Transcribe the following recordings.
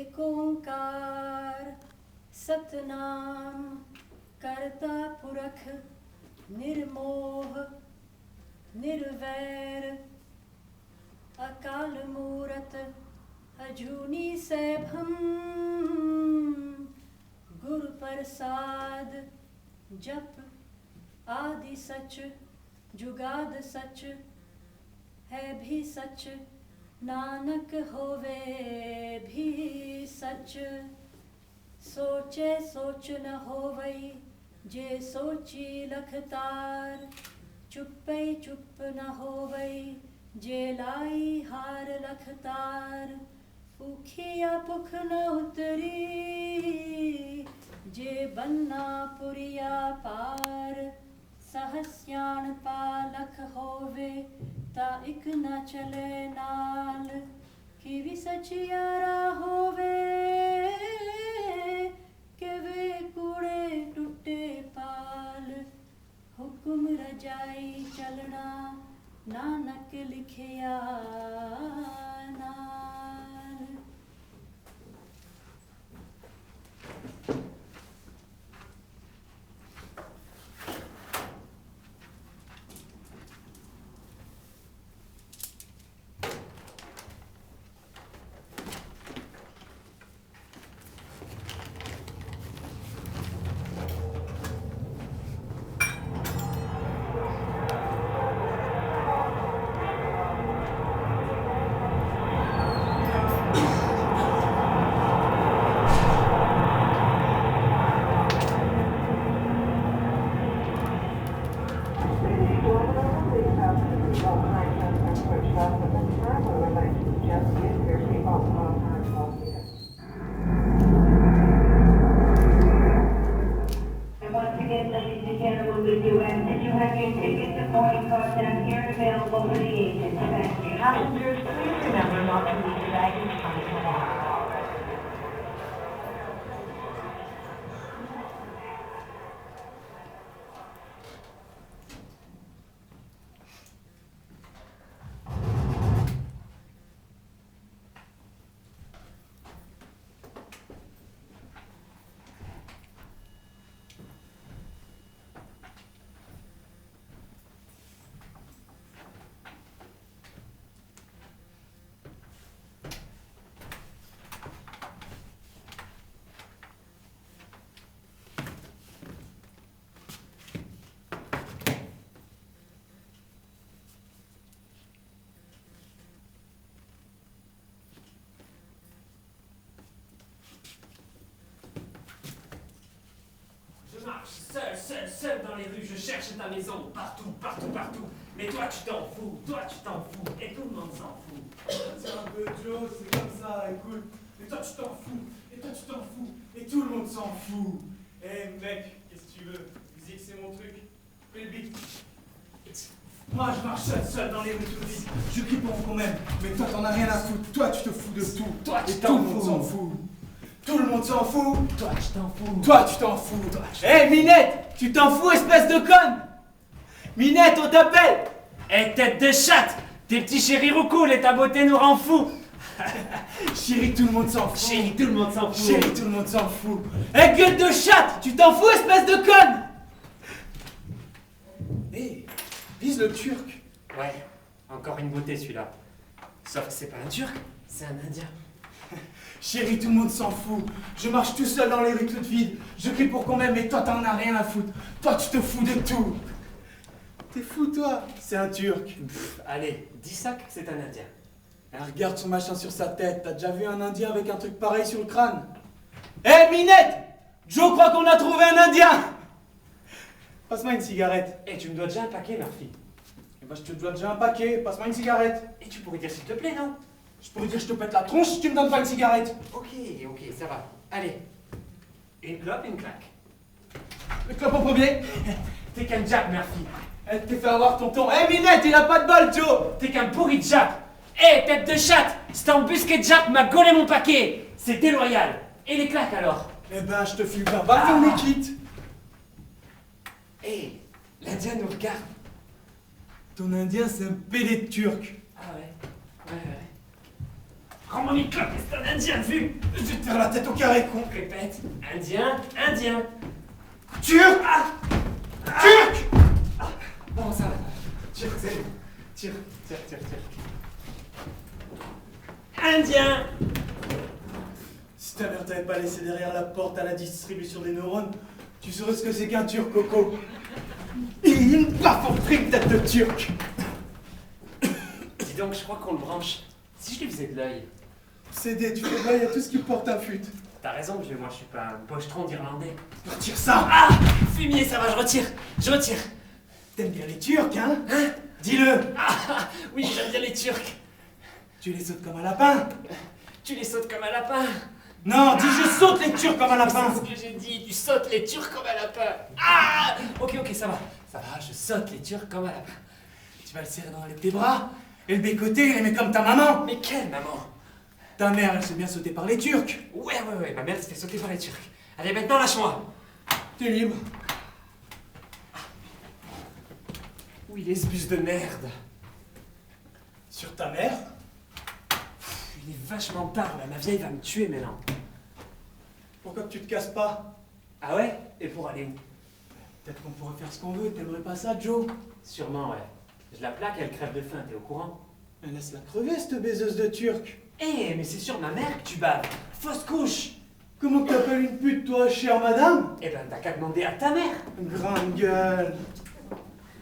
एक ओंकार सतनाम करता पुरख निर्मोह निर्वैर अकाल मूरत अजूनी सैभम गुरु प्रसाद जप आदि सच जुगाद सच है भी सच नानक होवे भी सच सोचे सोच न होवई जे सोची लखतार चुप्पै चुप न होवई जे लाई हार लखतार उखिया पुख न उतरी जे बन्ना पुरिया पार सहस्यान पालख होवे ता इक न चले नाल किवि सचियारा होवे के वे कूड़े टूटे पाल हुक्म रजाई चलना नानक लिखिया नाल। Seul dans les rues, je cherche ta maison, partout, partout, partout. Mais toi tu t'en fous, et tout le monde s'en fout. C'est un peu Joe, c'est comme ça, écoute. Mais toi tu t'en fous, et tout le monde s'en fout. Eh mec, qu'est-ce que tu veux? Musique c'est mon truc. Fais le beat. Moi je marche seul dans les rues tout vite. Je crie pour qu'on m'aime, mais toi t'en as rien à foutre. Toi tu te fous de tout, toi tu et t'en tout le monde s'en fout. Tout le monde s'en fout. Toi tu t'en fous. Toi tu t'en fous. Hé Minette, tu t'en fous espèce de conne? Minette, on t'appelle. Hé tête de chatte, tes petits chéris roucoulent et ta beauté nous rend fous. Chérie, tout le monde s'en fout. Chérie, tout le monde s'en fout. Chérie, tout le monde s'en fout. Hé gueule de chatte, tu t'en fous espèce de conne? Hé, vise le turc. Ouais, encore une beauté celui-là. Sauf que c'est pas un turc, c'est un indien. Chérie, tout le monde s'en fout. Je marche tout seul dans les rues toutes vides. Je crie pour qu'on m'aime, mais toi t'en as rien à foutre. Toi tu te fous de tout. T'es fou toi? C'est un turc. Allez, dis ça que c'est un indien. Ah, regarde son machin sur sa tête. T'as déjà vu un indien avec un truc pareil sur le crâne? Hé Minette, Joe croit qu'on a trouvé un indien. Passe-moi une cigarette. Et tu me dois déjà un paquet, Murphy. Eh ben, je te dois déjà un paquet. Passe-moi une cigarette. Et tu pourrais dire s'il te plaît, non? Je pourrais dire je te pète la tronche si tu me donnes pas une cigarette. Ok, ça va. Allez. Une clope, une claque. Le clope en premier. T'es qu'un Jack, Murphy. Elle t'est fait avoir tonton. Eh Minette, il a pas de bol, Joe. T'es qu'un pourri de Jap. Hé, tête de chatte, cet embusqué de Jap m'a gaulé mon paquet. C'est déloyal. Et les claques alors? Eh ben, je te file 20 balles et on est quitte. Hé, l'Indien nous regarde. Ton indien, c'est un pédé de turc. Ah ouais. Rends mon micro, c'est un indien, vu? Je vais te faire la tête au carré, con. Répète, indien, indien. Turc. Turc. Bon, ça va. Tire, c'est bon. Tire. Indien. Si ta mère t'avait pas laissé derrière la porte à la distribution des neurones, tu saurais ce que c'est qu'un turc, Coco. Il une plafondrie, tête de turc. Dis donc, je crois qu'on le branche. Si je lui faisais de l'œil. CD, tu fais il y a tout ce qui porte un fut. T'as raison, vieux, moi je suis pas un pochetron d'Irlandais. Retire ça. Ah! Fumier, ça va, je retire. T'aimes bien les Turcs, hein? Dis-le. Ah! Oui, j'aime bien les Turcs. Tu les sautes comme un lapin. Tu les sautes comme un lapin. Non, dis je saute les Turcs comme un lapin. C'est ce que j'ai dit, tu sautes les Turcs comme un lapin. Ah! Ok, ça va. Ça va, je saute les Turcs comme un lapin. Tu vas le serrer dans tes bras et le bécoter, il les met comme ta maman. Mais quelle maman? Ta mère, elle s'est bien sautée par les Turcs. Ouais, ma mère se fait sauter par les Turcs. Allez, maintenant, lâche-moi. T'es libre. Oui, les bus de merde. Sur ta mère? Il est vachement tard, là. Ma vieille va me tuer maintenant. Pourquoi que tu te casses pas? Ah ouais? Et pour aller où? Peut-être qu'on pourrait faire ce qu'on veut, t'aimerais pas ça, Joe? Sûrement, ouais. Je la plaque, elle crève de faim, t'es au courant? Laisse-la crever, cette baiseuse de Turc. Eh, mais c'est sur ma mère que tu baves. Fausse couche. Comment que t'appelles une pute, toi, chère madame? Eh ben, t'as qu'à demander à ta mère. Grande gueule.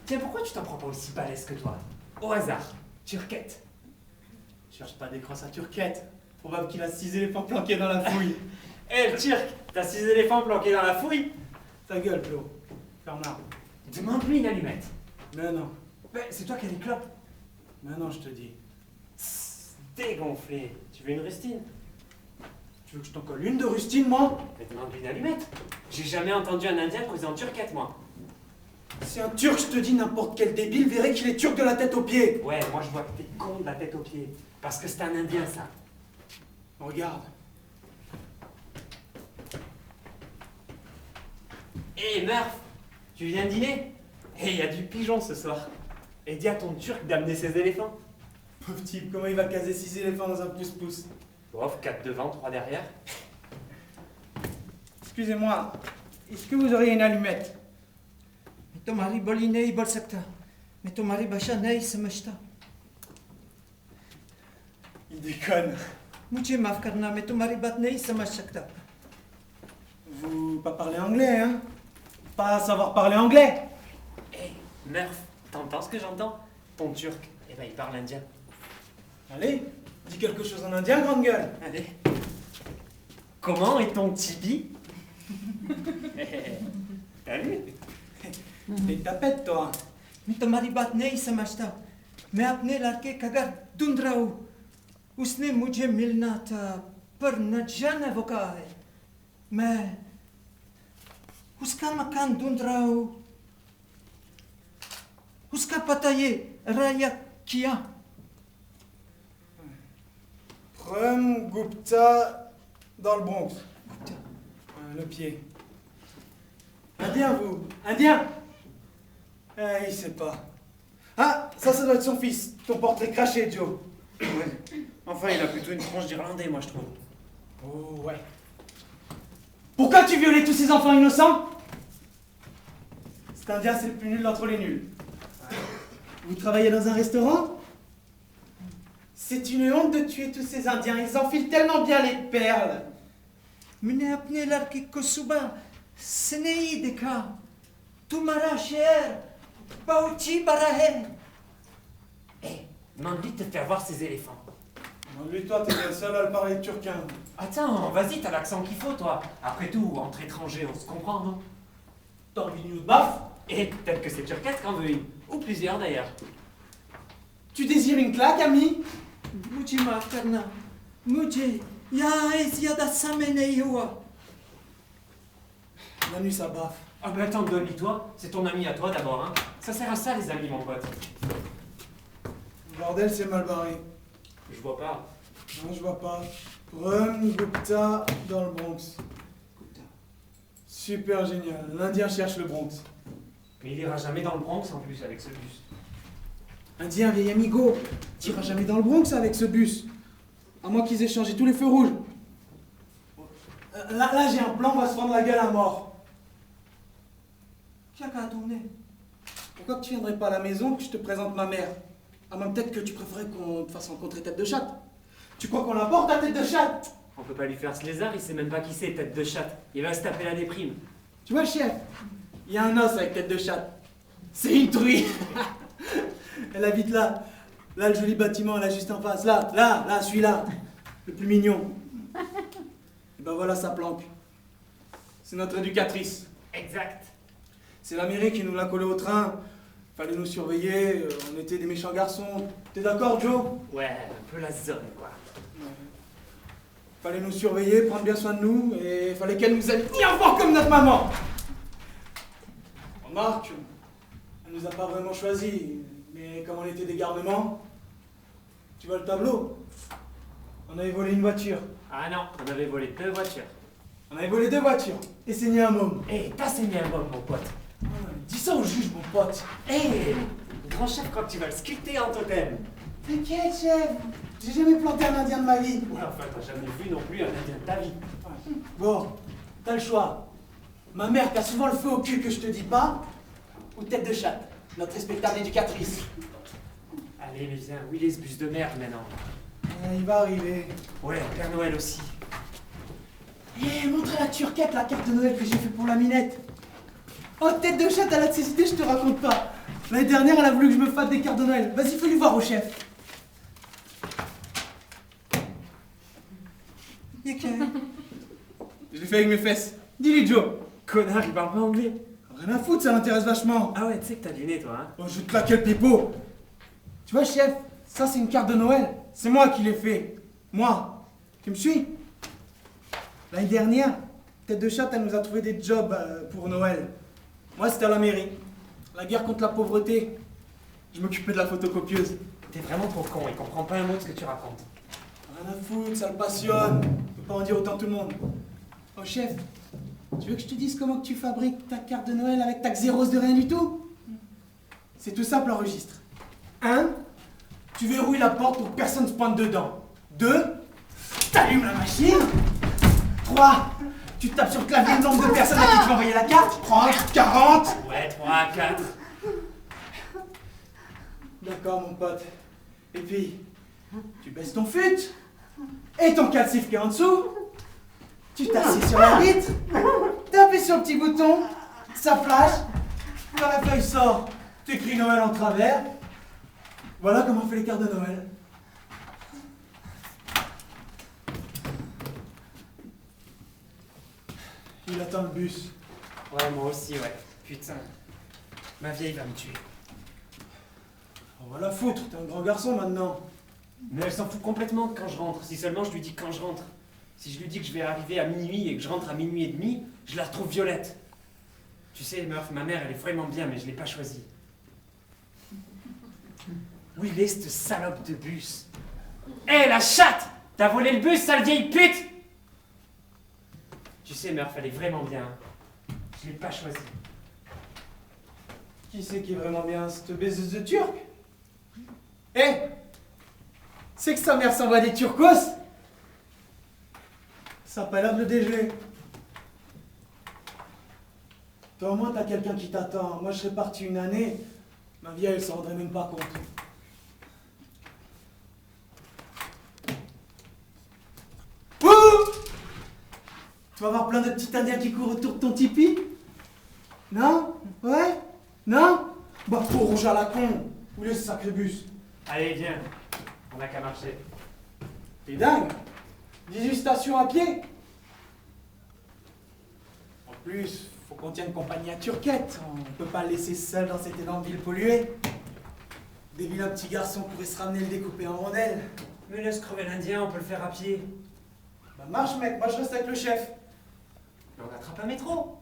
Tiens, pourquoi tu t'en prends pas aussi balèze que toi? Au hasard. Turquette. Cherche pas des crosses à Turquette. Probable qu'il a 6 éléphants planqués dans la fouille. Eh, le Turc, t'as 6 éléphants planqués dans la fouille? Ta gueule, Flo. Ferme-la. Demande-lui une allumette. Mais non. Ben, c'est toi qui as des clopes. Mais non, je te dis. Dégonflé. Tu veux une rustine? Tu veux que je t'en colle une de rustine, moi? Mais demande-lui une allumette. J'ai jamais entendu un Indien causer en turquette, moi. Si un Turc, je te dis, n'importe quel débile verrait qu'il est turc de la tête aux pieds. Ouais, moi je vois que t'es con de la tête aux pieds. Parce que c'est un Indien, ça. Regarde. Hé, Murph, tu viens dîner? Eh, il y a du pigeon ce soir. Et dis à ton Turc d'amener ses éléphants. Pauvre type, comment il va caser 6 éléphants dans un pouce-pouce? Bof, 4 devant, 3 derrière. Excusez-moi, est-ce que vous auriez une allumette? Tomari bolinei bolsakta. Mais tomari bashanei samashta. Il déconne. Muche mafkarna, mais tomari batnei samashakta. Vous pas parler anglais, hein? Pas savoir parler anglais? Hé, Murph, t'entends ce que j'entends? Ton Turc, eh ben il parle indien. Allez, dis quelque chose en indien, grande gueule. Allez. Comment est ton tibi? T'as vu? Et tapette, toi. Mais tomari batnei samashta. Mais apne larke kagar dundraou. Usne mujhe milna ta par na jana voka hai. Mais उसका मकान ढूंढ रहा हूँ उसका पता ये राया किया Prem Gupta dans le Bronx. Le pied. Indien, vous? Indien? Il sait pas. Ah, ça doit être son fils. Ton portrait craché, Joe. Ouais. Enfin, il a plutôt une tronche d'Irlandais, moi, je trouve. Oh, ouais. Pourquoi tu violais tous ces enfants innocents? Cet Indien, c'est le plus nul d'entre les nuls. Vous travaillez dans un restaurant? C'est une honte de tuer tous ces Indiens. Ils enfilent tellement bien les perles. मैंने अपने लड़के को सुबह से नहीं देखा तुम्हारा शहर बहुत ही बड़ा है Hé, demande-lui de te faire voir ses éléphants. Lui, toi, t'es le seul à le parler turquin. Attends, vas-y, t'as l'accent qu'il faut, toi. Après tout, entre étrangers, on se comprend, non? T'as envie de nous baffe? Et peut-être que c'est Turquette qu'en veut une. Ou plusieurs, d'ailleurs. Tu désires une claque, ami? मुझे माफ करना मुझे यहाँ ज्यादा समय नहीं हुआ La nuit, ça baffe. Ah ben attends, donne-lui-toi. C'est ton ami à toi, d'abord, hein. Ça sert à ça, les amis, mon pote. Le bordel, c'est mal barré. Je vois pas. Non, je vois pas. Prem Gupta dans le Bronx. Super génial. L'Indien cherche le Bronx. Mais il ira jamais dans le Bronx, en plus, avec ce bus. Indien, vieil amigo. T'iras jamais dans le Bronx avec ce bus. À moins qu'ils aient changé tous les feux rouges. Là j'ai un plan, on va se prendre la gueule à mort. Qu'est-ce qu'à ton nez? Pourquoi tu viendrais pas à la maison que je te présente ma mère? Ah, mais peut-être que tu préférais qu'on te fasse rencontrer Tête de Chatte. Tu crois qu'on l'importe à Tête de Chatte? On peut pas lui faire ce lézard, il sait même pas qui c'est, Tête de Chatte. Il va se taper la déprime. Tu vois, chef, il y a un os avec Tête de Chatte. C'est une truie. Elle habite là. Là, le joli bâtiment, là, juste en face. Là, celui-là. Le plus mignon. Et ben voilà sa planque. C'est notre éducatrice. Exact. C'est la mairie qui nous l'a collé au train. Fallait nous surveiller, on était des méchants garçons. T'es d'accord, Joe? Ouais, un peu la zone, quoi. Fallait nous surveiller, prendre bien soin de nous, et fallait qu'elle nous aime bien fort comme notre maman. Remarque, elle nous a pas vraiment choisis, mais comme on était des garnements, tu vois le tableau? On avait volé une voiture. Ah non, on avait volé 2 voitures. On avait volé 2 voitures, et saigné un môme. Eh, t'as saigné un môme, mon pote. Dis ça au juge, mon pote. Eh, grand chef, quand tu vas le sculpter en totem. T'inquiète, chef, j'ai jamais planté un indien de ma vie. Ouais, enfin, t'as jamais vu non plus un indien de ta vie. Bon, t'as le choix. Ma mère qui a souvent le feu au cul que je te dis pas, ou Tête de Chatte, notre respectable éducatrice. Allez, mais viens, où il est ce bus de merde maintenant? Il va arriver. Ouais, Père Noël aussi. Eh, montre à la turquette la carte de Noël que j'ai fait pour la minette. Oh, Tête de Chatte, elle a de ses idées, je te raconte pas. L'année dernière, elle a voulu que je me fasse des cartes de Noël. Vas-y, fais-lui voir au chef. Je l'ai fait avec mes fesses. Dis-lui, Joe. Connard, il parle pas anglais. Rien à foutre, ça l'intéresse vachement. Ah ouais, tu sais que t'as du nez, toi, hein? Oh, je vais te claquer le pipeau. Tu vois, chef, ça c'est une carte de Noël. C'est moi qui l'ai fait. Moi. Tu me suis? L'année dernière, Tête de Chatte, elle nous a trouvé des jobs pour Noël. Moi, c'était à la mairie. La guerre contre la pauvreté. Je m'occupais de la photocopieuse. T'es vraiment trop con, il comprend pas un mot de ce que tu racontes. Rien à foutre, ça le passionne. Je peux pas en dire autant tout le monde. Oh, chef, tu veux que je te dise comment que tu fabriques ta carte de Noël avec ta xérose de rien du tout? C'est tout simple, enregistre. 1. Tu verrouilles la porte pour que personne ne se pointe dedans. 2. T'allumes la machine. 3. Tu tapes sur le clavier le nombre de personnes à qui tu vas envoyer la carte. 30, 40. Ouais, 3, 4. D'accord, mon pote. Et puis, tu baisses ton fut. Et ton calcif qui est en dessous. Tu t'assieds sur la vitre. T'appuies sur le petit bouton. Ça flash. Quand la feuille sort, t'écris Noël en travers. Voilà comment on fait les cartes de Noël. Il attend le bus. Ouais, moi aussi, ouais. Putain. Ma vieille va me tuer. On va la foutre, t'es un grand garçon maintenant. Mais elle s'en fout complètement de quand je rentre. Si seulement je lui dis quand je rentre. Si je lui dis que je vais arriver à minuit et que je rentre à minuit et demi, je la trouve violette. Tu sais, Murph, ma mère, elle est vraiment bien, mais je l'ai pas choisie. Où il est, cette salope de bus? Hé, la chatte! T'as volé le bus, sale vieille pute! Tu sais, Murph, elle est vraiment bien. Je l'ai pas choisie. Qui c'est qui est vraiment bien, cette baiseuse de turc? Eh, c'est que sa mère s'envoie des turcos? Ça a pas l'air de le déjeuner. Toi au moins t'as quelqu'un qui t'attend. Moi je serais parti une année, ma vieille elle s'en rendrait même pas compte. Ouh! Tu vas avoir plein de petits indiens qui courent autour de ton tipi? Non? Ouais? Non? Bah faut rouge à la con. Où est ce sacré bus? Allez, viens. On n'a qu'à marcher. T'es dingue? 18 stations à pied? En plus, faut qu'on tienne compagnie à Turquette. On peut pas le laisser seul dans cette énorme ville polluée. Des vilains petits garçons pourraient se ramener le découper en rondelles. Mais laisse crever l'Indien, on peut le faire à pied. Bah marche mec, moi je reste avec le chef. Mais on attrape un métro.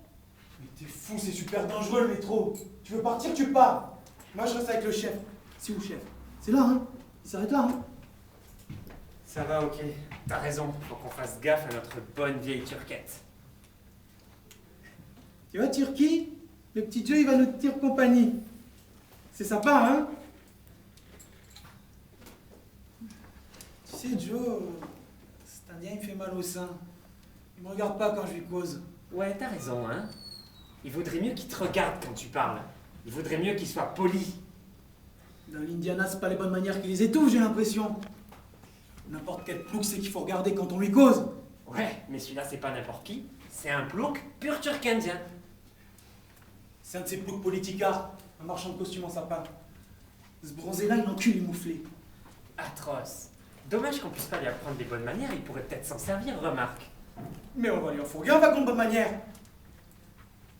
Mais t'es fou, c'est super dangereux le métro. Tu veux partir, tu pars. Moi je reste avec le chef. C'est où le chef? C'est là, hein? Il s'arrête là, hein? Ça va, ok. T'as raison, faut qu'on fasse gaffe à notre bonne vieille turquette. Tu vois, Turquie, le petit Joe, il va nous tenir compagnie. C'est sympa, hein? Tu sais, Joe, fait mal au sein. Il me regarde pas quand je lui cause. Ouais, t'as raison, hein. Il vaudrait mieux qu'il te regarde quand tu parles. Il vaudrait mieux qu'il soit poli. Dans l'Indiana, c'est pas les bonnes manières qui les étouffent, j'ai l'impression. N'importe quel plouc sait qu'il faut regarder quand on lui cause. Ouais, mais celui-là, c'est pas n'importe qui. C'est un plouc pur turc-indien. C'est un de ces ploucs politicards, un marchand de costumes en sapin. Ce bronzé-là, il encule les mouflés. Atroce. Dommage qu'on puisse pas lui apprendre des bonnes manières, il pourrait peut-être s'en servir, remarque. Mais on va lui en fourguer un wagon de bonne manière.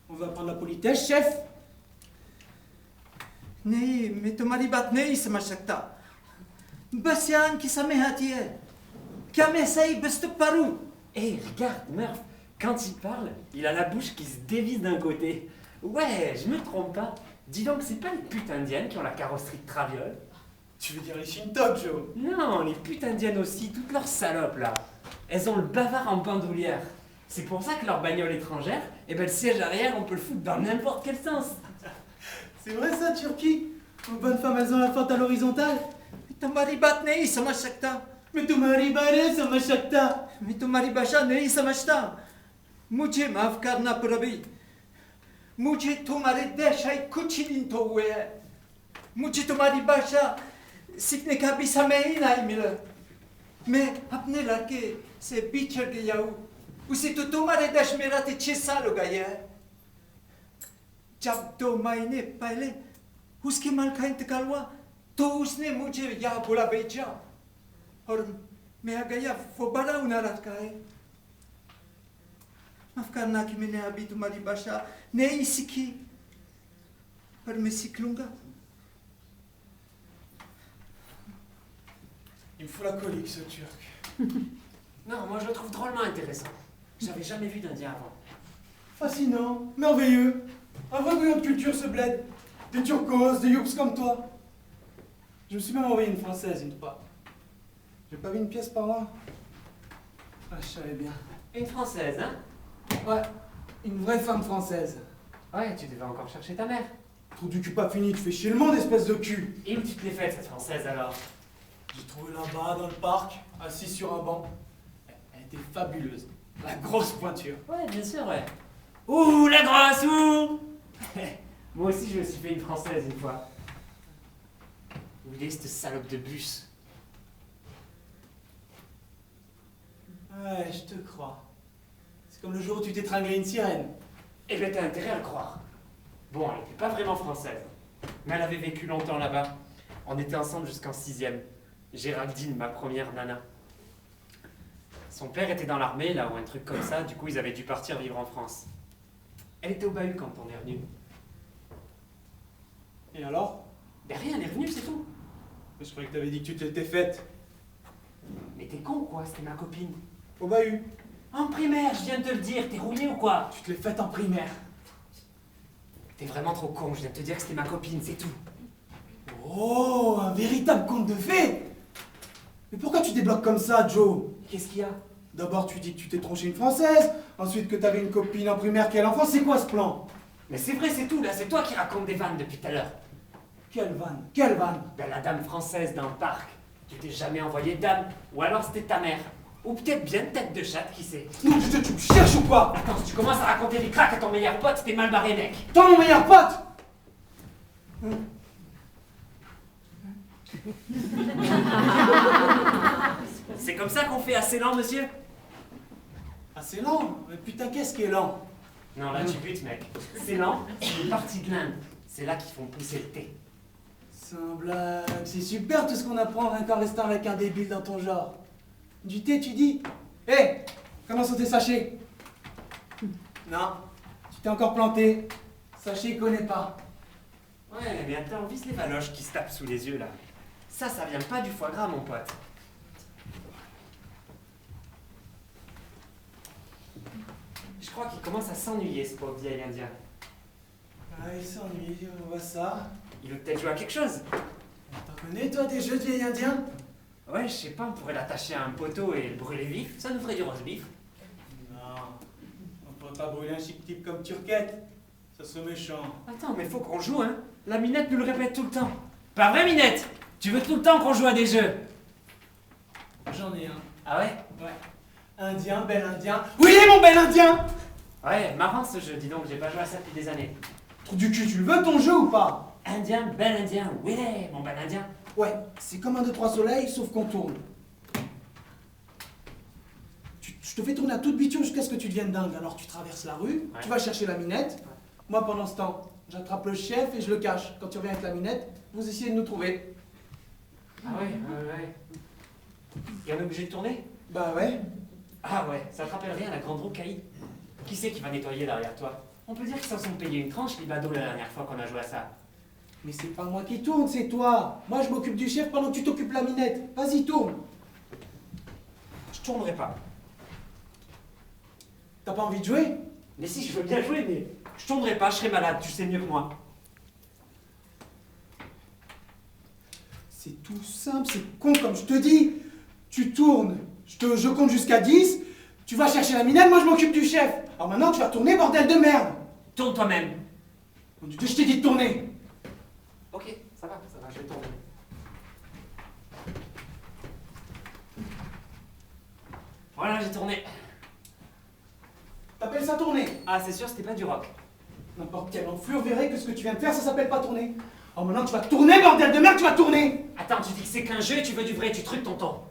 On va apprendre la politesse, chef. Nee, metumaribat nee samashakta. Basian qui samehatie. Kamesei paru. Hé, regarde, Murph, quand il parle, il a la bouche qui se dévisse d'un côté. Ouais, je me trompe pas. Dis donc, c'est pas les putes indiennes qui ont la carrosserie de traviole? Tu veux dire les Shintok, Joe? Non, les putes indiennes aussi, toutes leurs salopes là. Elles ont le bavard en bandoulière. C'est pour ça que leur bagnole étrangère, eh ben le siège arrière, on peut le foutre dans n'importe quel sens. C'est vrai ça, Turquie? Aux bonnes femmes, elles ont la fente à l'horizontale. Metumaribat nee samashakta. Mais tu m'as riballé, ça m'a chacta. Metumaribasha nee samashta. Mujhe maaf karna prabi. मुझे तुम्हारे देशाई कुछ दिन तो हुए हैं मुझे तुम्हारी भाषा सीखने का भी समय ही नहीं मिला मैं अपने लड़के से बिछड़ गया हूँ उसे तो तुम्हारे देश में रहते 6 साल हो गए हैं जब 2 महीने पहले उसके माल का इंतकाल हुआ तो उसने मुझे यहाँ बुला भेजा और मैं आ गया वो बड़ा उनारत का है माफ करना कि मैंने अभी तुम्हारी भाषा नहीं सीखी पर मैं सीख लूंगा Il me fout la colique, ce Turc. Non, moi je le trouve drôlement intéressant. J'avais jamais vu d'Indien avant. Fascinant, merveilleux. Un vrai bouillon de culture, ce bled. Des turcos, des youps comme toi. Je me suis même envoyé une française une fois. J'ai pas vu une pièce par là? Ah, je savais bien. Une française, hein? Ouais, une vraie femme française. Ouais, tu devais encore chercher ta mère. Trou du cul pas fini, tu fais chier le monde, espèce de cul. Et où tu te l'es faite, cette française, alors? J'ai trouvé là-bas, dans le parc, assise sur un banc. Elle était fabuleuse. La grosse pointure. Ouais, bien sûr, ouais. Ouh, la grosse, ouh! Moi aussi, je me suis fait une française une fois. Où il est, cette salope de bus? Ouais, je te crois. C'est comme le jour où tu t'es tringlé une sirène. Eh ben, t'as intérêt à le croire. Bon, elle n'était pas vraiment française. Mais elle avait vécu longtemps là-bas. On était ensemble jusqu'en 6e. Géraldine, ma première nana. Son père était dans l'armée, là, ou un truc comme ça. Du coup, ils avaient dû partir vivre en France. Elle était au bahut quand on est revenu. Et alors? Ben rien, elle est revenue, c'est tout. Je croyais que t'avais dit que tu te l'étais faite. Mais t'es con, quoi, c'était ma copine. Au bahut. En primaire, je viens de te le dire, t'es rouillé ou quoi? Tu te l'es faite en primaire. T'es vraiment trop con, je viens de te dire que c'était ma copine, c'est tout. Oh, un véritable conte de fées! Mais pourquoi tu débloques comme ça, Joe? Qu'est-ce qu'il y a? D'abord, tu dis que tu t'es tronché une française, ensuite que t'avais une copine en primaire qui a l'enfant. C'est quoi ce plan? Mais c'est vrai, c'est tout, là, c'est toi qui racontes des vannes depuis tout à l'heure. Quelle vanne? Quelle vanne? Ben, la dame française dans le parc. Tu t'es jamais envoyé de dame, ou alors c'était ta mère. Ou peut-être bien tête de chatte, qui sait. Non, tu me cherches ou quoi? Attends, si tu commences à raconter des cracks à ton meilleur pote, t'es mal barré, mec. Toi, mon meilleur pote! C'est comme ça qu'on fait assez lent, monsieur? Ah, c'est lent. Mais putain, qu'est-ce qui est lent? Non, là, tu butes, mec. C'est lent, c'est une partie de l'Inde. C'est là qu'ils font pousser le thé. Sans blague, c'est super tout ce qu'on apprend rien qu'en restant avec un débile dans ton genre. Du thé, tu dis? Hé, comment sont tes sachets? Non, tu t'es encore planté. Sachet, il connaît pas. Ouais, mais attends, vise les valoches qui se tapent sous les yeux, là. Ça vient pas du foie gras, mon pote. Je crois qu'il commence à s'ennuyer, ce pauvre vieil indien. Ah, il s'ennuie, on voit ça. Il veut peut-être jouer à quelque chose. T'en connais, toi, des jeux de vieil indien? Ouais, je sais pas, on pourrait l'attacher à un poteau et le brûler vif. Ça nous ferait du roast beef. Non, on pourrait pas brûler un chic type comme Turquette. Ça serait méchant. Attends, mais faut qu'on joue, hein. La Minette nous le répète tout le temps. Pas vrai, Minette? Tu veux tout le temps qu'on joue à des jeux? J'en ai un. Ah ouais? Ouais. Indien, bel indien. Oui, mon bel indien! Ouais, marrant ce jeu, dis donc, j'ai pas joué à ça depuis des années. Trou du cul, tu le veux ton jeu ou pas? Indien, bel indien, oui, mon bel indien. Ouais, c'est comme un 2-3 soleils, sauf qu'on tourne. Je te fais tourner à toute biture jusqu'à ce que tu deviennes dingue. Alors tu traverses la rue, Ouais. tu vas chercher la minette. Moi, pendant ce temps, j'attrape le chef et je le cache. Quand tu reviens avec la minette, vous essayez de nous trouver. Ah ouais. Et on est obligé de tourner? Bah ouais. Ah ouais, ça te rappelle rien la grande roue caïd? Qui c'est qui va nettoyer derrière toi? On peut dire qu'ils s'en sont payés une tranche, les badauds, la dernière fois qu'on a joué à ça. Mais c'est pas moi qui tourne, c'est toi. Moi, je m'occupe du chef pendant que tu t'occupes la minette. Vas-y, tourne. Je tournerai pas. T'as pas envie de jouer? Mais si, je veux bien jouer, mais je tournerai pas, je serai malade, tu sais mieux que moi. C'est tout simple, c'est con comme je te dis. Tu tournes, je compte jusqu'à 10, tu vas chercher la minette, moi je m'occupe du chef. Alors maintenant tu vas tourner, bordel de merde. Tourne toi-même. Mon Dieu, je t'ai dit de tourner. Ok, ça va, je vais tourner. Voilà, j'ai tourné. T'appelles ça tourner? Ah, c'est sûr, c'était pas du rock. N'importe quelle enflure verrait que ce que tu viens de faire, ça s'appelle pas tourner. Alors maintenant tu vas tourner, bordel de merde, tu vas tourner. Attends, tu dis que c'est qu'un jeu et tu veux du vrai, tu trucs ton temps.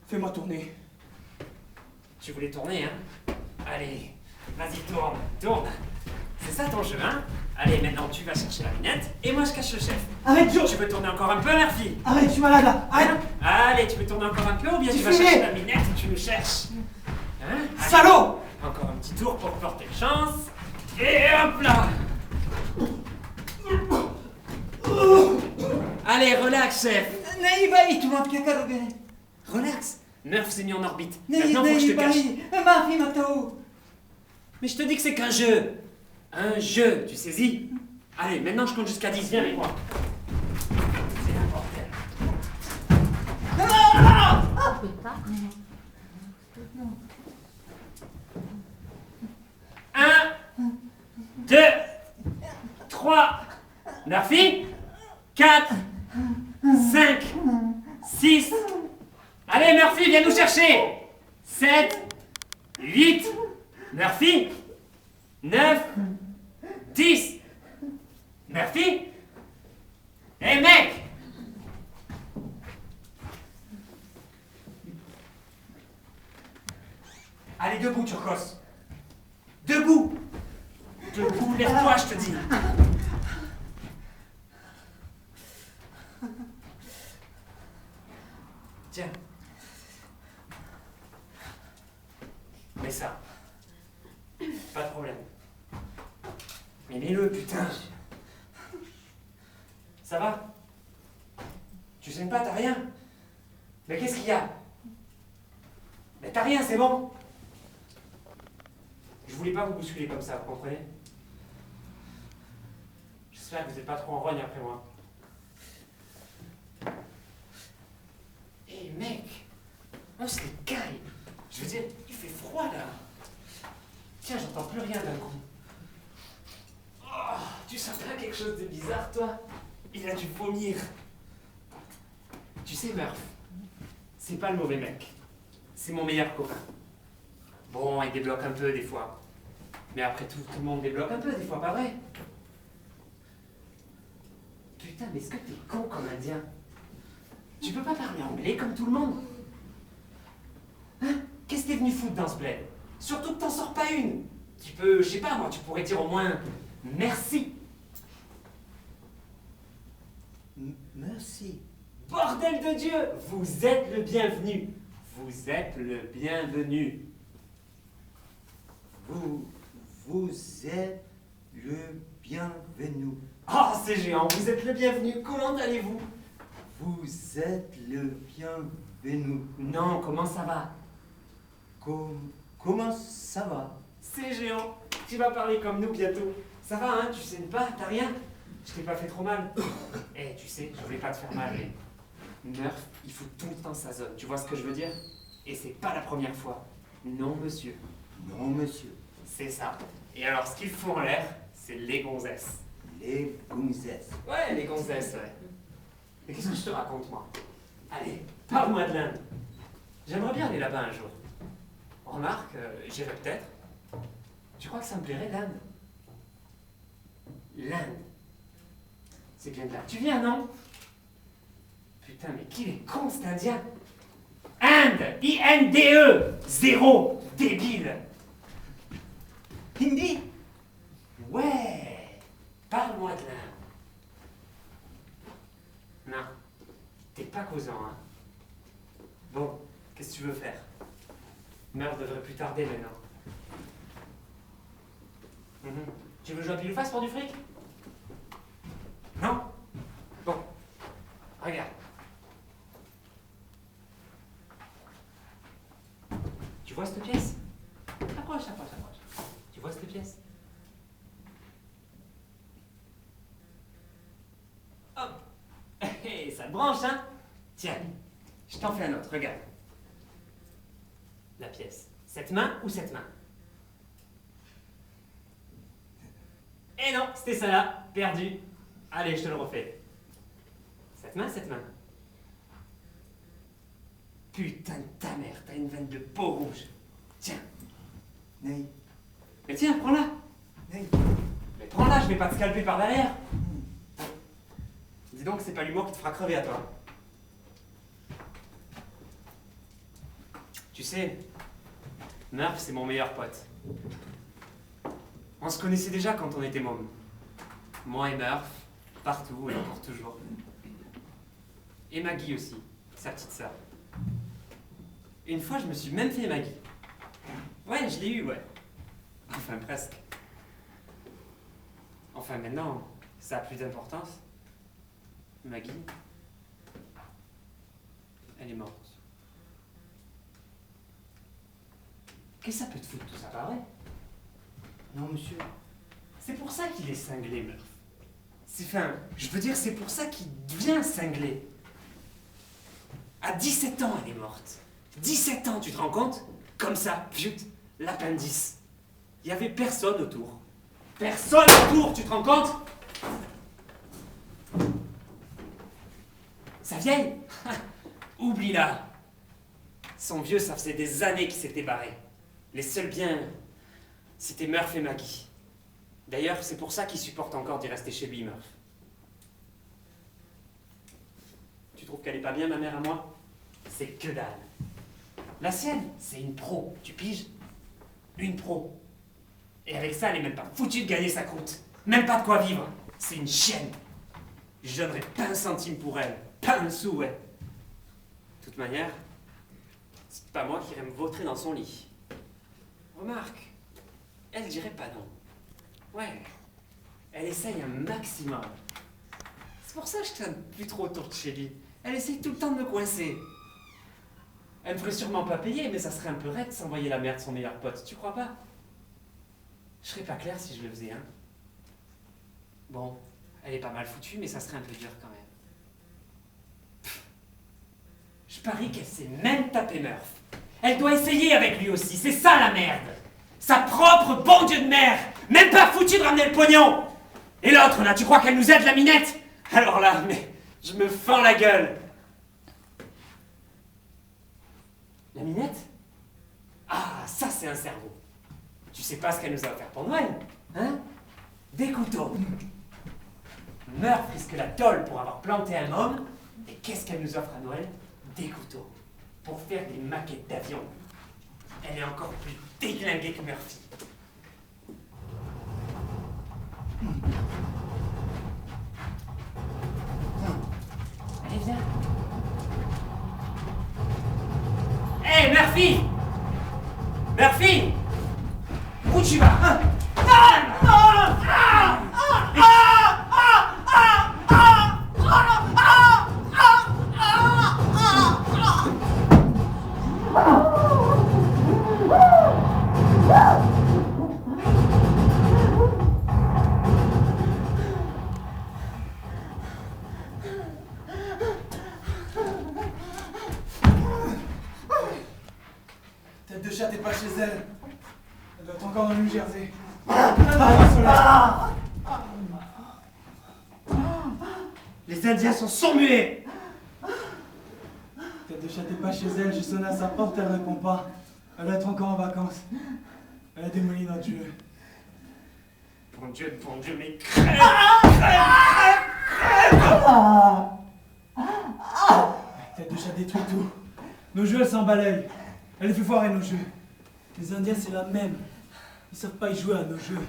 Fais-moi tourner. Tu voulais tourner, hein? Allez, vas-y, tourne. C'est ça ton jeu, hein? Allez, maintenant tu vas chercher la minette et moi je cache le chef. Arrête, Joe. Tu veux tourner encore un peu, Murphy? Arrête, je suis malade là. Arrête. Allez, tu veux tourner encore un peu ou bien C'est tu vas fini. chercher la minette et tu me cherches? Hein? Allez, Salaud. encore un petit tour pour porter chance. Et hop là! Allez, relax, chef. Naïbaï, tu m'as piqué carogé. Relax. Murph s'est mis en orbite. Maintenant, faut que je te cache. Naïbaï, ma fille Matao. Mais je te dis que c'est qu'un jeu. Un jeu, tu saisis? Allez, maintenant je compte jusqu'à 10, viens avec moi. C'est un bordel. Un, 2, 3, Murphy, 4, 5, 6. Allez, Murphy, viens nous chercher. 7, 8, Murphy, 9, 10. Murphy? Hé mec! Allez, debout, Turcos. Debout! Debout, lève-toi, je te dis. Tiens. Mets ça. Pas de problème. Mais mets-le, putain. Ça va? Tu saignes pas, t'as rien? Mais qu'est-ce qu'il y a? Mais t'as rien, c'est bon? Je voulais pas vous bousculer comme ça, vous comprenez? J'espère que vous n'êtes pas trop en rogne après moi. Hé mec! On se les caille! Je veux dire, il fait froid là! Tiens, j'entends plus rien d'un coup. Oh, tu sens pas quelque chose de bizarre, toi? Il a dû vomir. Tu sais, Murph, c'est pas le mauvais mec. C'est mon meilleur copain. Bon, il débloque un peu des fois. Mais après tout, tout le monde débloque un peu des fois, pas vrai? Putain, mais est-ce que t'es con comme indien? Tu peux pas parler anglais comme tout le monde? Hein? Qu'est-ce que t'es venu foutre dans ce bled? Surtout que t'en sors pas une. Tu peux, je sais pas moi, tu pourrais dire au moins merci. Merci. Bordel de Dieu! Vous êtes le bienvenu. Vous êtes le bienvenu. Vous êtes le bienvenu. Oh, c'est géant, vous êtes le bienvenu. Comment allez-vous? Vous êtes le bienvenu. Non, comment ça va? Comment ça va? C'est géant. Tu vas parler comme nous bientôt. Ça va, hein? Tu saignes pas? T'as rien? Je t'ai pas fait trop mal. Eh, tu sais, je voulais pas te faire mal, mais... Murph, il faut tout le temps sa zone. Tu vois ce que je veux dire? Et c'est pas la première fois. Non, monsieur. Non, monsieur. C'est ça. Et alors, ce qu'il faut en l'air, c'est les gonzesses. Les gonzesses. Ouais, les gonzesses, ouais. Mais qu'est-ce que je te raconte, moi? Allez, parle-moi de l'Inde. J'aimerais bien aller là-bas un jour. Remarque, j'irai peut-être. Tu crois que ça me plairait, l'Inde? L'Inde. C'est bien de là. Tu viens, non? Putain, mais qu'il est con, cet Indien! Inde! I-N-D-E! Zéro! Débile! Hindi? Ouais! Parle-moi de l'Inde. Non. T'es pas causant, hein? Bon, qu'est-ce que tu veux faire? Meurtre devrait plus tarder maintenant. Tu veux jouer à pile ou face pour du fric? Non? Bon. Regarde. Tu vois cette pièce? Approche, approche, approche. Tu vois cette pièce? Hop! Hé, ça te branche, hein? Tiens, je t'en fais un autre, regarde. La pièce. Cette main ou cette main? Eh non, c'était ça là, perdu. Allez, je te le refais. Cette main, cette main. Putain de ta mère, t'as une veine de peau rouge. Tiens. Nee. Mais tiens, prends-la. Nee. Mais prends-la, je vais pas te scalper par derrière. Dis donc, c'est pas l'humour qui te fera crever à toi. Tu sais, Murph, c'est mon meilleur pote. On se connaissait déjà quand on était mômes. Moi et Murph, partout et pour toujours. Et Maggie aussi, sa petite sœur. Une fois, je me suis même fait Maggie. Ouais, je l'ai eu, ouais. Enfin, presque. Enfin, maintenant, ça a plus d'importance. Maggie, elle est morte. Qu'est-ce que ça peut te foutre tout ça, pas vrai? Non, monsieur. C'est pour ça qu'il est cinglé, Murph. Enfin, je veux dire, c'est pour ça qu'il devient cinglé. À 17 ans, elle est morte. 17 ans, tu te rends compte? Comme ça, pute, l'appendice. Il y avait personne autour. Personne autour, tu te rends compte? Sa vieille? Oublie-la. Son vieux, ça faisait des années qu'il s'était barré. Les seuls biens, c'était Murph et Maggie. D'ailleurs, c'est pour ça qu'il supporte encore d'y rester chez lui, Murph. Tu trouves qu'elle est pas bien, ma mère, à moi? C'est que dalle. La sienne, c'est une pro, tu piges? Une pro. Et avec ça, elle est même pas foutue de gagner sa croûte. Même pas de quoi vivre. C'est une chienne. Je donnerais pas un centime pour elle. Pas un sou, ouais. De toute manière, c'est pas moi qui irais me vautrer dans son lit. Remarque, elle dirait pas non. Ouais, elle essaye un maximum. C'est pour ça que je traîne plus trop autour de chez lui. Elle essaye tout le temps de me coincer. Elle me ferait sûrement pas payer, mais ça serait un peu raide de s'envoyer la merde de son meilleur pote, tu crois pas? Je serais pas clair si je le faisais, hein. Bon, elle est pas mal foutue, mais ça serait un peu dur quand même. Pff. Je parie qu'elle sait même taper Murph. Elle doit essayer avec lui aussi, c'est ça la merde. Sa propre bon Dieu de mère, même pas foutu de ramener le pognon. Et l'autre là, tu crois qu'elle nous aide, la minette? Alors là, mais je me fends la gueule. La minette? Ah, ça c'est un cerveau. Tu sais pas ce qu'elle nous a offert pour Noël, hein? Des couteaux. Murph risque la tôle pour avoir planté un homme. Et qu'est-ce qu'elle nous offre à Noël? Des couteaux. Pour faire des maquettes d'avions. Elle est encore plus déglinguée que Murphy. Allez, viens. Hé, Murphy! Murphy! Où tu vas, hein? Tête de chat, t'es pas chez elle. Elle doit être encore dans le New Jersey. Les Indiens sont sourds-muets. Tête de chat n'est pas chez elle, j'ai sonné à sa porte, elle répond pas. Elle doit être encore en vacances. Elle a démoli notre jeu. Bon Dieu, mais crève! Tête de chat détruit tout. Nos jeux, elle s'en balaye. Elle fait foirer nos jeux. Les Indiens, c'est la même. Ils savent pas y jouer à nos jeux.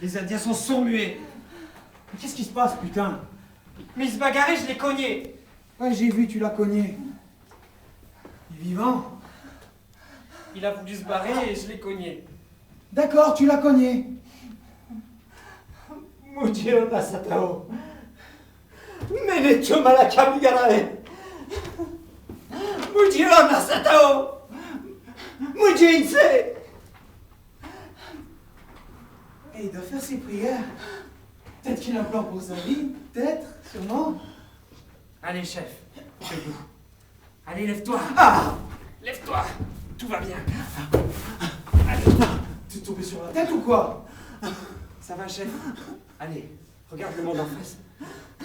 Les Indiens sont sourds-muets. Mais qu'est-ce qui se passe, putain? Mais il se bagarrait, je l'ai cogné. Ouais, j'ai vu, tu l'as cogné. Il est vivant? Il a voulu se barrer et je l'ai cogné. D'accord, tu l'as cogné. Mujhe nasatao. Mene chumala kamigarae. Mujhe nasatao. Mujhe inse. Et il doit faire ses prières. Peut-être qu'il implore pour sa vie, peut-être, sûrement. Allez, chef, debout. Allez, lève-toi. Lève-toi. Tout va bien. Allez. T'es tombé sur la tête ou quoi? Ça va, chef? Allez, regarde le monde en face.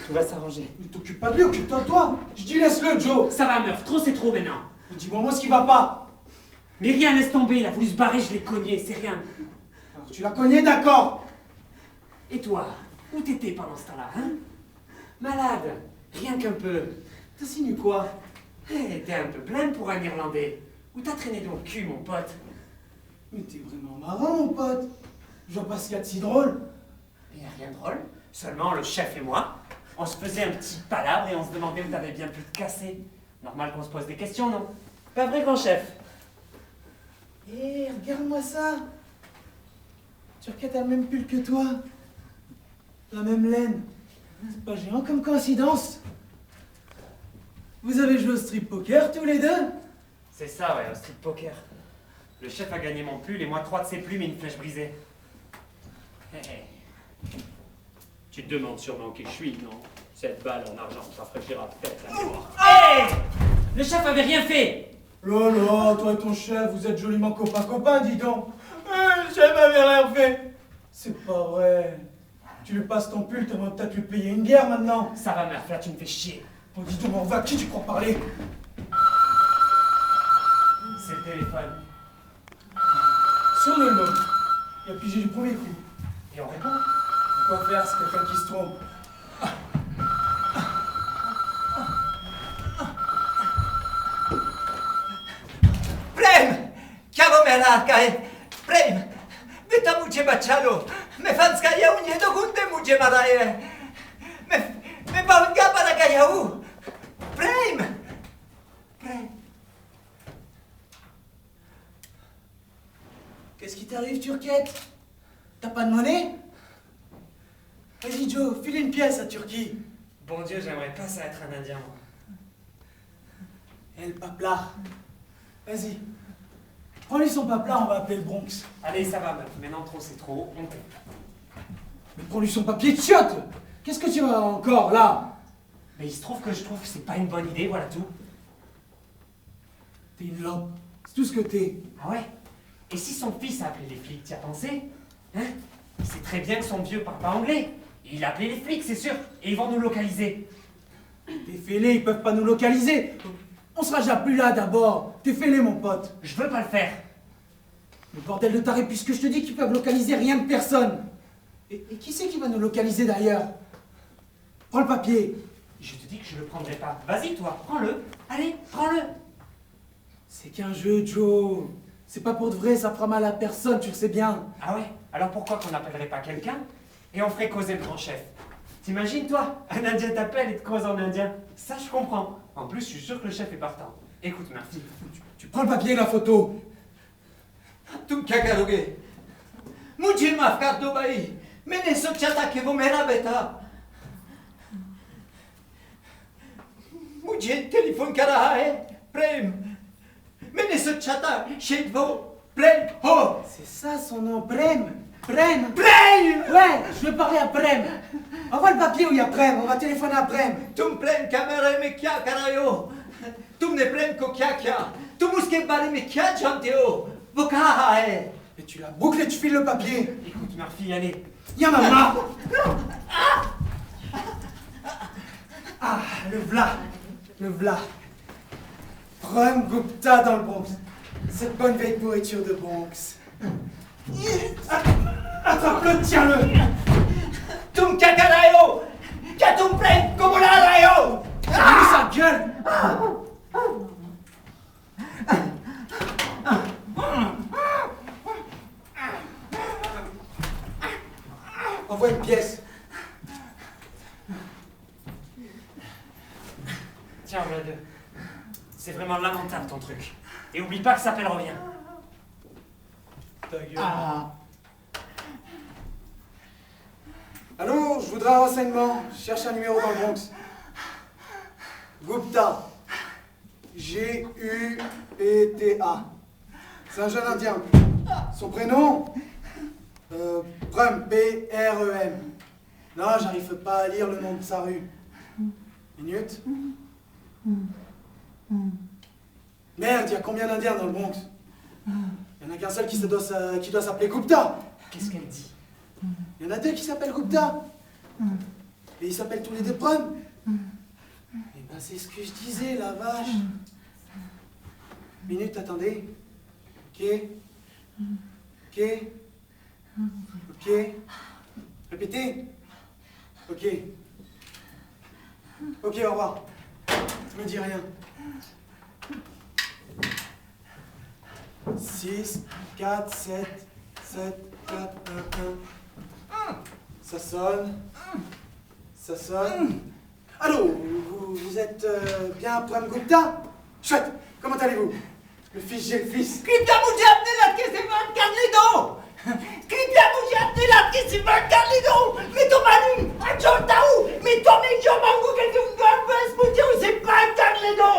Tout va s'arranger. Ne t'occupe pas de lui, occupe-toi de toi. Je dis laisse-le, Joe. Ça va, meuf, trop c'est trop maintenant. Dis-moi moi ce qui va pas. Mais rien, laisse tomber, il a voulu se barrer, je l'ai cogné, c'est rien. Alors tu l'as cogné, d'accord. Et toi, où t'étais pendant ce temps-là, hein? Malade, rien qu'un peu. T'as signé quoi? T'es un peu plein pour un Irlandais. Où t'as traîné ton cul, mon pote? Mais t'es vraiment marrant, mon pote. Je vois pas ce qu'il y a de si drôle. Il y a rien de drôle, seulement le chef et moi, on se faisait un petit palabre et on se demandait où t'avais bien pu te casser. Normal qu'on se pose des questions, non? Pas vrai, grand chef? Hé, regarde-moi ça. Turquette a le même pull que toi. La même laine. C'est pas géant comme coïncidence. Vous avez joué au strip poker tous les deux? C'est ça, ouais, au street poker. Le chef a gagné mon pull et moi 3 de ses plumes et une flèche brisée. Hé, hé. Tu te demandes sûrement qui je suis, non? Cette balle en argent, ça fraîchira peut-être la mémoire. Hé! Le chef avait rien fait! Lolo, toi et ton chef, vous êtes joliment copains-copains, dis donc. Le chef avait rien fait. C'est pas vrai. Tu lui passes ton pull, t'aimerais peut-être lui payer une bière maintenant. Ça va, meuf, là tu me fais chier. Bon, dis donc, on va à qui tu crois parler? C'est le téléphone. Sur le lot. Il a pigé du premier coup. Et on répond? Quoi faire, c'est quelqu'un qui se trompe. Prem! Chiavo Menarcae! Prem! Vita muce baccialo! Me fanskaya unye do gunde muce marae! Me baunga para kayau! Prem! Prem! Qu'est-ce qui t'arrive, Turquette? T'as pas de monnaie? Vas-y, Joe, file une pièce à Turquie. Bon Dieu, j'aimerais pas ça être un Indien, moi. Et le papelard. Vas-y. Prends-lui son papelard, on va appeler le Bronx. Allez, ça va, meuf. Maintenant, trop, c'est trop. On coupe. Mais prends-lui son papier de chiotte. Qu'est-ce que tu vas encore, là? Mais il se trouve que je trouve que c'est pas une bonne idée, voilà tout. T'es une lampe. C'est tout ce que t'es. Ah ouais? Et si son fils a appelé les flics, t'y as pensé? Hein? Il sait très bien que son vieux parle pas anglais. Et il a appelé les flics, c'est sûr. Et ils vont nous localiser. T'es fêlé, ils peuvent pas nous localiser. On sera déjà plus là, d'abord. T'es fêlé, mon pote. Je veux pas le faire. Le bordel de taré, puisque je te dis qu'ils peuvent localiser rien que personne. Et qui c'est qui va nous localiser, d'ailleurs? Prends le papier. Je te dis que je le prendrai pas. Vas-y, toi, prends-le. Allez, prends-le. C'est qu'un jeu, Joe. C'est pas pour de vrai, ça fera mal à personne, tu le sais bien. Ah ouais? Alors pourquoi qu'on n'appellerait pas quelqu'un et on ferait causer le grand chef? T'imagines, toi? Un Indien t'appelle et te cause en indien. Ça, je comprends. En plus, je suis sûr que le chef est partant. Écoute, Murphy. Tu prends le papier et la photo. Tu kagaruge! Muce mafkar dubai! Mene sochata ke vomera beta! Muce telefon karahae! Prem! Mene sochata shedvo! Prem! Ho! C'est ça son nom, Prem. Prem. Prem! Ouais, je veux parler à Prem. Envoie le papier où il y a Prem, on va téléphoner à Prem. Tum prem kamera me kya karayo! Tum ne prem ko kya kya! Tu muske bare me kya janteo! Vokahae! Et tu la boucles et tu files le papier. Écoute, Murphy, allez. Y'a maman. Ah, le v'là. Le v'là. Prem Gupta dans le Bronx. Cette bonne vieille pourriture de Bronx. Attrape-le, tiens-le. Tum cacarayo! Catum prem como la rayo! T'as vu sa gueule? Envoie une pièce. Tiens, Vlad. C'est vraiment lamentable ton truc. Et oublie pas que ça s'appelle revient. Ta gueule. Ah. Allô, je voudrais un renseignement. Je cherche un numéro dans le Bronx. Gupta. G-U-P-T-A. C'est un jeune indien. Son prénom Prem, P-R-E-M. Non, j'arrive pas à lire le nom de sa rue. Minute. Merde, il y a combien d'Indiens dans le Bronx? Il y en a qu'un seul qui doit s'appeler Gupta. Qu'est-ce qu'elle dit? Il y en a deux qui s'appellent Gupta. Et ils s'appellent tous les deux Prem. Eh ben c'est ce que je disais, la vache. Minute, attendez. Ok. Ok. Ok. Répétez. Ok. Ok, au revoir. Je me dis rien. 6, 4, 7, 7, 4, 1, 1. Ça sonne. Ça sonne. Allô, vous êtes bien Prem Gupta? Chouette, comment allez-vous? Le fils, j'ai le fils. कृपया मुझे अपने लड़के से बात करने दो! कृपया मुझे अपने लड़के से बात करने दो! मैं तुम्हारी छोड़ता हूँ! मैं तुम्हें जो मांगू que तुम घर बस मुझे उसे बात करने दो!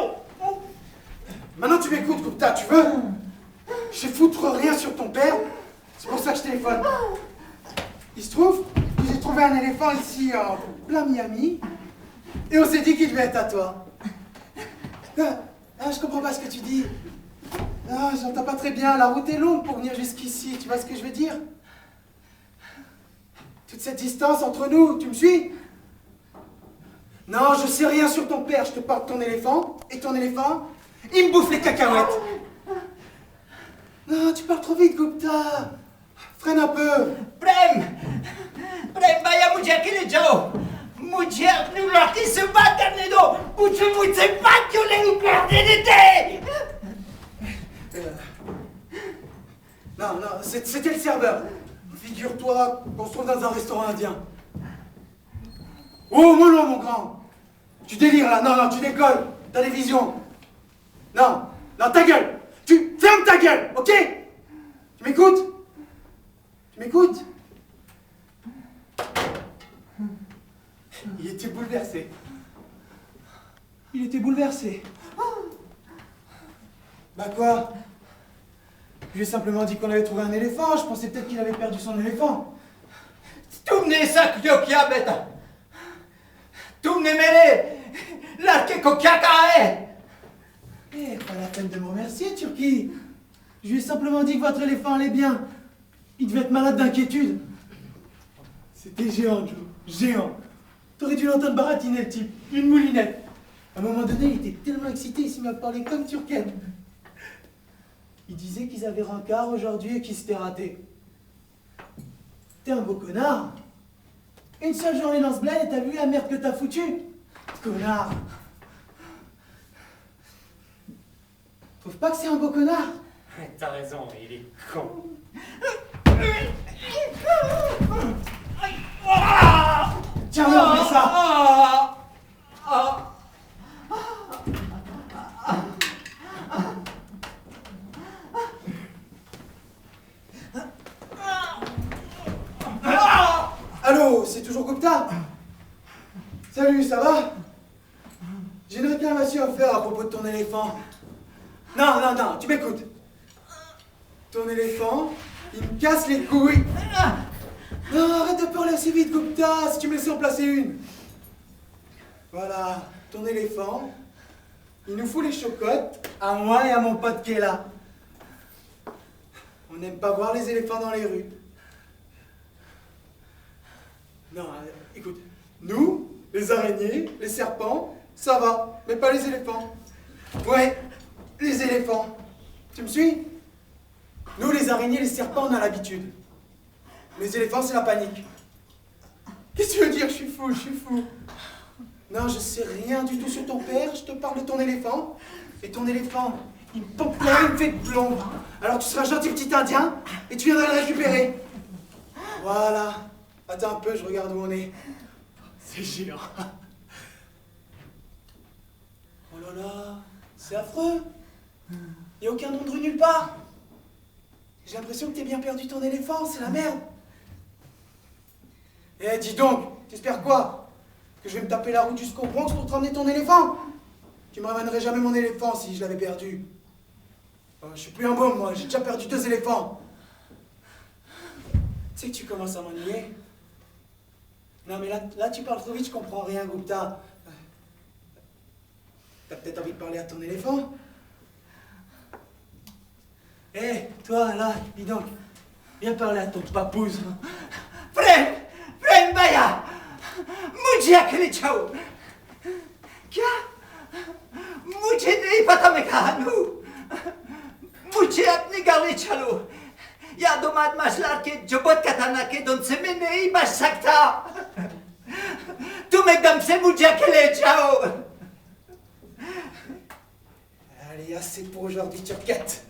Maintenant tu m'écoutes, Gupta, tu veux? Je sais foutre rien sur ton père. C'est pour ça que je téléphone. Il se trouve que j'ai trouvé un éléphant ici en plein Miami. Et on s'est dit qu'il devait être à toi. Je comprends pas ce que tu dis. Ah, j'entends pas très bien. La route est longue pour venir jusqu'ici. Tu vois ce que je veux dire? Toute cette distance entre nous, tu me suis? Non, je sais rien sur ton père. Je te parle de ton éléphant. Et ton éléphant, il me bouffe les cacahuètes. Non, tu parles trop vite, Gupta. Freine un peu. प्रेम प्रेम भैया मुझे अकेले जाओ मुझे अपने लड़के से बात करने दो मुझे मुझसे बात क्यों नहीं करने देते Non, non, c'était le serveur. Figure-toi qu'on se trouve dans un restaurant indien. Oh, mon nom, mon grand. Tu délires là. Non, non, tu décolles. T'as des visions. Non, non, ta gueule. Tu fermes ta gueule, ok? Tu m'écoutes? Tu m'écoutes? Il était bouleversé. Il était bouleversé. Bah quoi? Je lui ai simplement dit qu'on avait trouvé un éléphant. Je pensais peut-être qu'il avait perdu son éléphant. तुमने ऐसा क्यों किया बेटा तुमने मेरे लड़के को क्या कहा है Eh, pas la peine de me remercier, Turquie. Je lui ai simplement dit que votre éléphant allait bien. Il devait être malade d'inquiétude. C'était géant, Joe. Géant. T'aurais dû l'entendre baratiner, le type. Une moulinette. À un moment donné, il était tellement excité, il s'est mis à parler comme turquette. Il disait qu'ils avaient rencard aujourd'hui et qu'ils s'étaient ratés. T'es un beau connard. Une seule journée dans ce bled et t'as vu la merde que t'as foutue? Connard. Trouve pas que c'est un beau connard? T'as raison, il est con. Tiens, on fait ça. Allô, c'est toujours Gupta? Salut, ça va? J'ai une réclamation à faire à propos de ton éléphant. Non, non, non, tu m'écoutes. Ton éléphant, il me casse les couilles. Non, arrête de parler assez vite, Gupta, si tu me laissais en placer une. Voilà, ton éléphant, il nous fout les chocottes, à moi et à mon pote qui est là. On n'aime pas voir les éléphants dans les rues. Non, écoute, nous, les araignées, les serpents, ça va, mais pas les éléphants. Ouais, les éléphants. Tu me suis? Nous, les araignées, les serpents, on a l'habitude. Les éléphants, c'est la panique. Qu'est-ce que tu veux dire? Je suis fou, je suis fou. Non, je sais rien du tout sur ton père, je te parle de ton éléphant. Et ton éléphant, il me pompe plein, il me fait de plomb. Alors tu seras un gentil petit indien et tu viendras le récupérer. Voilà. Attends un peu, je regarde où on est. C'est géant. Oh là là, c'est affreux. Il n'y a aucun nom de rue nulle part. J'ai l'impression que t'es bien perdu ton éléphant, c'est la merde. Eh, dis donc, t'espères quoi? Que je vais me taper la route jusqu'au Bronx pour te ramener ton éléphant? Tu me ramènerais jamais mon éléphant si je l'avais perdu. Je suis plus un môme, moi, j'ai déjà perdu 2 éléphants. Tu sais que tu commences à m'ennuyer. Non, mais là, tu parles trop vite, je comprends rien, Gupta. T'as peut-être envie de parler à ton éléphant? Eh, toi, là, dis donc, viens parler à ton papouze. Frère, Baya, मुझे अकेले छोड़ क्या मुझे नहीं पता मैं कहाँ हूँ मुझे अपनी गाड़ी चलो यादों मत मसला के जुबत कताना के दोन से मैं नहीं बच सकता तुम एकदम से मुझे अकेले जाओ Allez, assez pour aujourd'hui, turquette.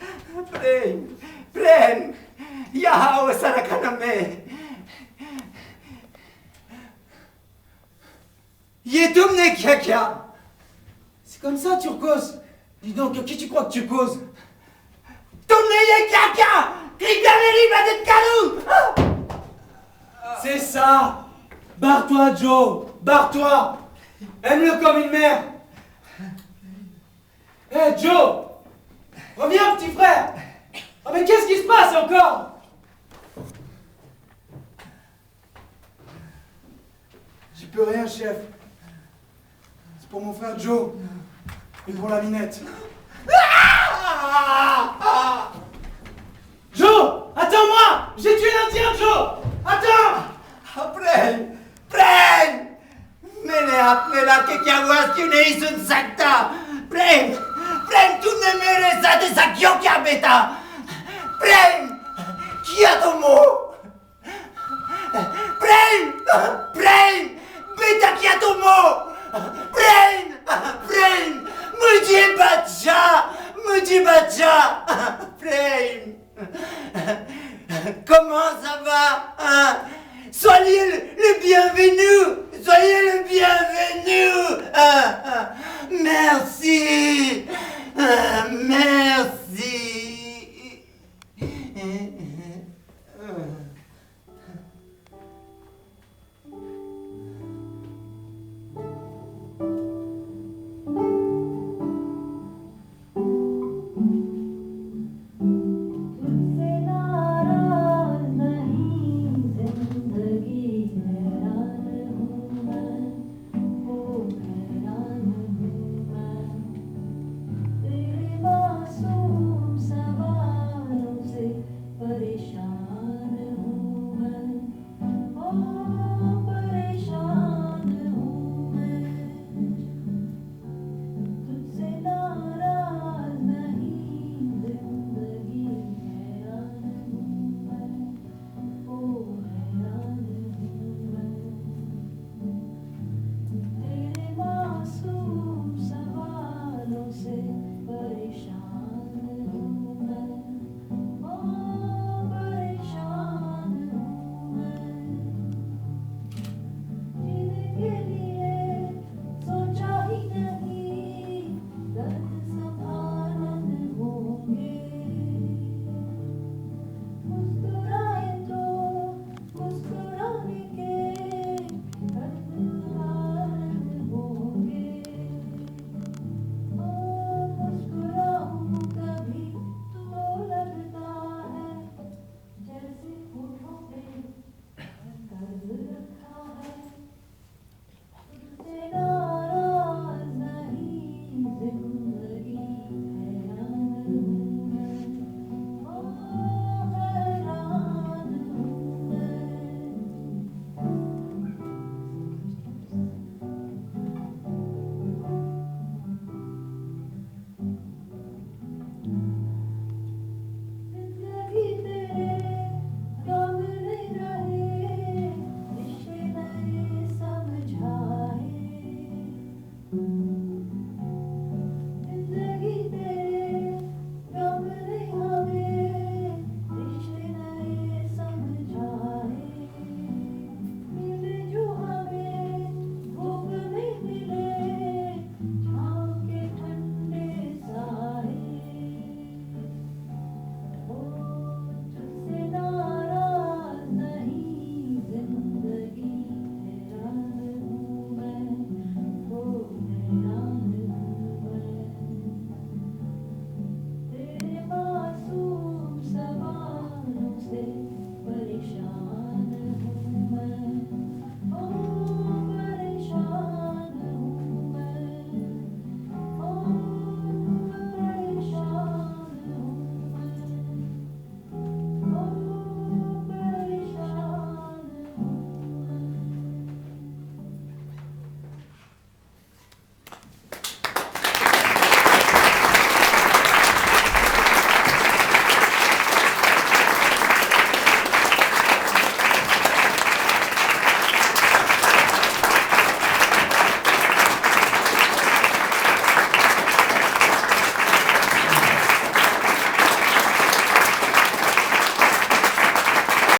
प्रेम यहाँ आओ सरकना में ये तुमने क्या किया C'est comme ça, tu causes. Dis donc, à qui tu crois que tu causes? तुमने ये क्या किया कृपया मेरी मदद करो C'est ça. Barre-toi, Joe. Barre-toi. Aime-le comme une mère. Hé, Joe. Reviens, petit frère. Oh, mais qu'est-ce qui se passe encore? J'y peux rien, chef. C'est pour mon frère Joe. Et pour la minette. Joe, attends-moi. J'ai tué l'Indien, Joe. Attends. प्रेम मैंने अपने लड़के की आवाज क्यों नहीं सुन सकता प्रेम तुमने मेरे साथ ऐसा क्यों किया बेटा प्रेम किया तुम प्रेम बेटा किया तुम प्रेम मुझे बचा प्रेम comment ça va hein? Soyez le bienvenu. Merci. Merci.